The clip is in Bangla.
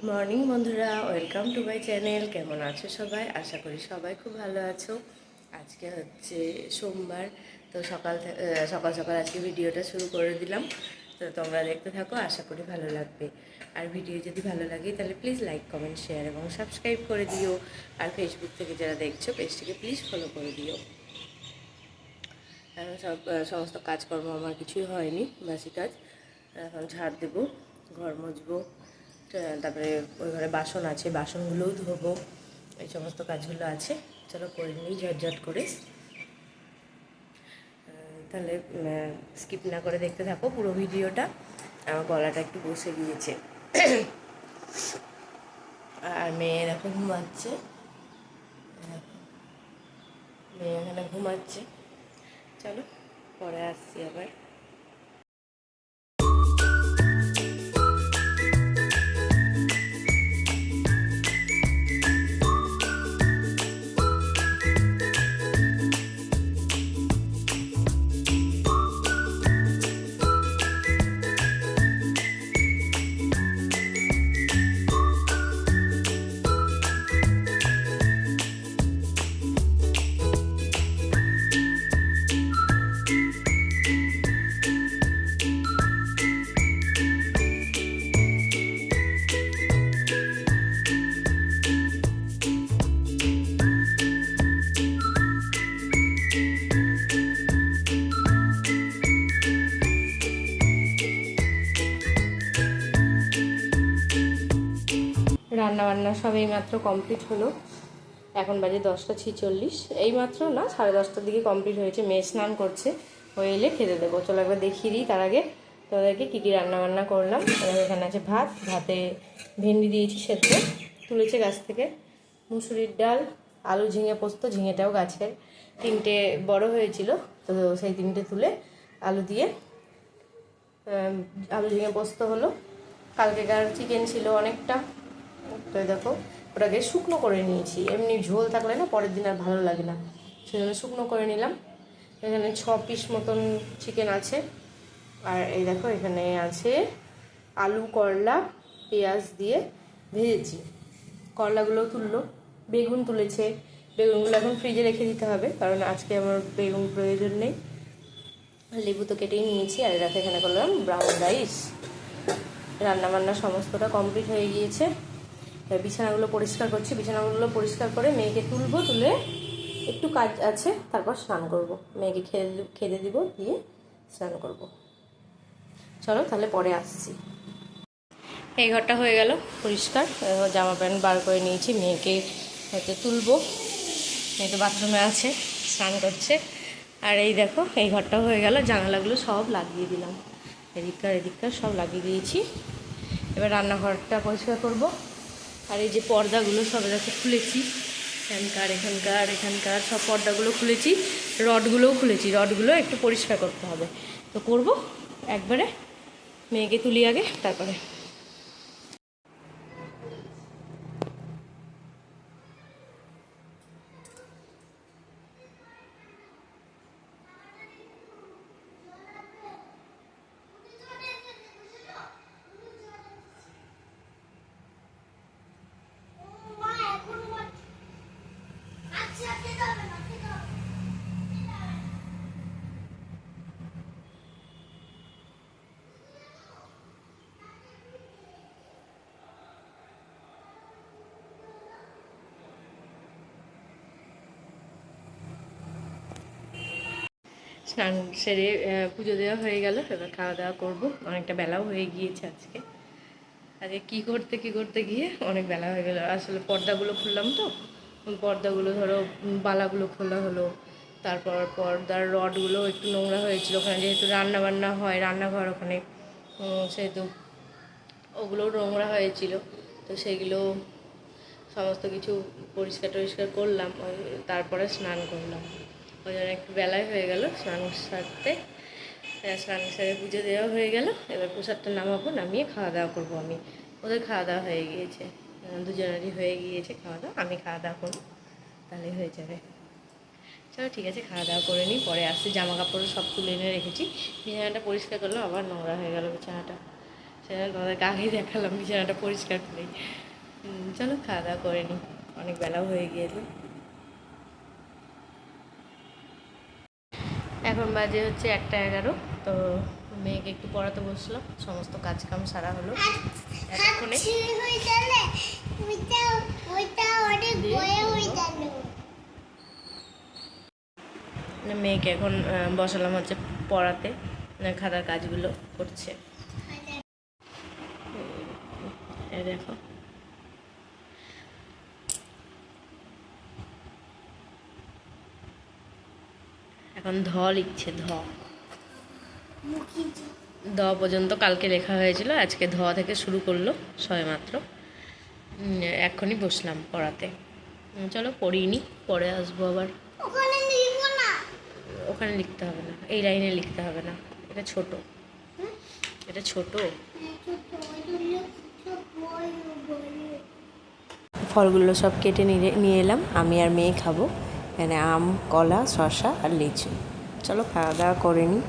মর্নিং বন্ধুরা, ওয়েলকাম টু মাই চ্যানেল। কেমন আছো সবাই? আশা করি সবাই খুব ভালো আছো। আজকে হচ্ছে সোমবার, তো সকাল সকাল সকাল আজকে ভিডিওটা শুরু করে দিলাম। তো তোমরা দেখতে থাকো, আশা করি ভালো লাগবে। আর ভিডিও যদি ভালো লাগে তাহলে প্লিজ লাইক, কমেন্ট, শেয়ার এবং সাবস্ক্রাইব করে দিও। আর ফেসবুক থেকে যারা দেখছো পেজটিকে প্লিজ ফলো করে দিও। সমস্ত কাজকর্ম আমার কিছুই হয়নি, বাসি কাজ। এখন ঝাড় দেবো, ঘর মুছবো, তারপরে ওই ঘরে বাসন আছে, বাসনগুলোও ধোবো। এই সমস্ত কাজগুলো আছে, চলো করে নিই ঝটঝট করে। তাহলে স্কিপ না করে দেখতে থাকো পুরো ভিডিওটা। আমার গলাটা একটু বসে গিয়েছে। আর মেয়ে এখন ঘুমাচ্ছে, মেয়ে এখানে ঘুমাচ্ছে। চলো পরে আসছি আবার। রান্নাবান্না সব এইমাত্র কমপ্লিট হলো। এখন বাজে 10টা 46। এইমাত্র না, 10:30টার দিকে কমপ্লিট হয়েছে। মেয়ে স্নান করছে, হয়ে এলে খেতে দেবো। চলো একবার দেখিয়ে দিই তার আগে তোমাদেরকে কী কী রান্নাবান্না করলাম। এখানে আছে ভাত, ভাতে ভেন্ডি দিয়েছি সেদ্ধ, তুলেছে গাছ থেকে। মুসুরির ডাল, আলু ঝিঙে পোস্ত, ঝিঙেটাও গাছের, 3টে বড় হয়েছিল, তো সেই 3টে তুলে আলু দিয়ে আলু ঝিঙে পোস্ত হলো। কালকেকার চিকেন ছিল অনেকটা, তো দেখো ওটাকে শুকনো করে নিয়েছি। এমনি ঝোল থাকলে না পরের দিন আর ভালো লাগে না, সেজন্য শুকনো করে নিলাম। এখানে 6 পিস মতন চিকেন আছে। আর এই দেখো এখানে আছে আলু, করলা, পেঁয়াজ দিয়ে ভেজেছি। করলাগুলো তুললো, বেগুন তুলেছে। বেগুনগুলো এখন ফ্রিজে রেখে দিতে হবে, কারণ আজকে আমার বেগুন প্রয়োজন নেই। লেবু তো কেটেই নিয়েছি। আর দেখো এখানে করলাম ব্রাউন রাইস। রান্নাবান্না সমস্তটা কমপ্লিট হয়ে গিয়েছে। বিছানাগুলো পরিষ্কার করছি। বিছানাগুলো পরিষ্কার করে মেয়েকে তুলবো, তুলে একটু কাজ আছে, তারপর স্নান করব। মেয়েকে খেতে দিব, দিয়ে স্নান করব। চলো তাহলে পরে আসছি। এই ঘরটা হয়ে গেল পরিষ্কার। জামা প্যান্ট বার করে নিয়েছি, মেয়েকে হয়তো তুলবো। মেয়ে তো বাথরুমে আছে, স্নান করছে। আর এই দেখো এই ঘরটাও হয়ে গেল। জানালাগুলো সব লাগিয়ে দিলাম, এদিককার সব লাগিয়ে দিয়েছি। এবার রান্নাঘরটা পরিষ্কার করব। আর এই যে পর্দাগুলো সব দেখো খুলেছি, এখানকার সব পর্দাগুলো খুলেছি, রডগুলোও খুলেছি। রডগুলো একটু পরিষ্কার করতে হবে, তো করব একবারে। মেয়েকে তুলি আগে, তারপরে। স্নান সেরে পুজো দেওয়া হয়ে গেল। এবার খাওয়া দাওয়া করবো। অনেকটা বেলাও হয়ে গিয়েছে আজকে। আজকে কী করতে গিয়ে অনেক বেলা হয়ে গেল। আসলে পর্দাগুলো খুললাম, তো পর্দাগুলো ধরো বালাগুলো খোলা হলো। তারপর পর্দার রডগুলো একটু নোংরা হয়েছিল, ওখানে যেহেতু রান্নাবান্না হয়, রান্নাঘর ওখানে, সেহেতু ওগুলোও নোংরা হয়েছিল। তো সেগুলো সমস্ত কিছু পরিষ্কার করলাম, তারপরে স্নান করলাম। ওই জন্য একটু বেলায় হয়ে গেল স্নান সারতে। স্নান সেরে পুজো দেওয়া হয়ে গেল। এবার প্রসাদটা নামাবো, নামিয়ে খাওয়া দাওয়া করবো আমি। ওদের খাওয়া দাওয়া হয়ে গিয়েছে, দুজনেরই হয়ে গিয়েছে খাওয়া দাওয়া। আমি খাওয়া দাওয়া করবো, তাহলেই হয়ে যাবে। চলো ঠিক আছে, খাওয়া দাওয়া করে নিই, পরে আসছি। জামা কাপড় সব তুলে এনে রেখেছি। বিছানাটা পরিষ্কার করলাম, আবার নোংরা হয়ে গেল বিছানাটা। সেটা তোমাদেরকে আগেই দেখালাম বিছানাটা পরিষ্কার করে। চলো খাওয়া দাওয়া করে নিই, অনেক বেলাও হয়ে গিয়েছে। এখন বাজে হচ্ছে 1:11। তো মেয়েকে একটু পড়াতে বসলাম, সমস্ত কাজ কাম সারা হলো এতক্ষণে। মেয়েকে এখন বসালাম হচ্ছে পড়াতে, খাতার কাজগুলো করছে। এই দেখো এখন ধ লিখছে, ধ পর্যন্ত কালকে লেখা হয়েছিল, আজকে ধ থেকে শুরু করলো সবেমাত্র। এখনই বসলাম পড়াতে। চলো পড়িনি, পরে আসবো আবার। ওখানে লিখতে হবে না, এই লাইনে লিখতে হবে না, এটা ছোট, এটা ছোট। ফলগুলো সব কেটে নিয়ে এলাম, আমি আর মেয়ে খাবো। এখানে আম, কলা, শসা আর লিচু। চলো খাওয়া দাওয়া করে নিই।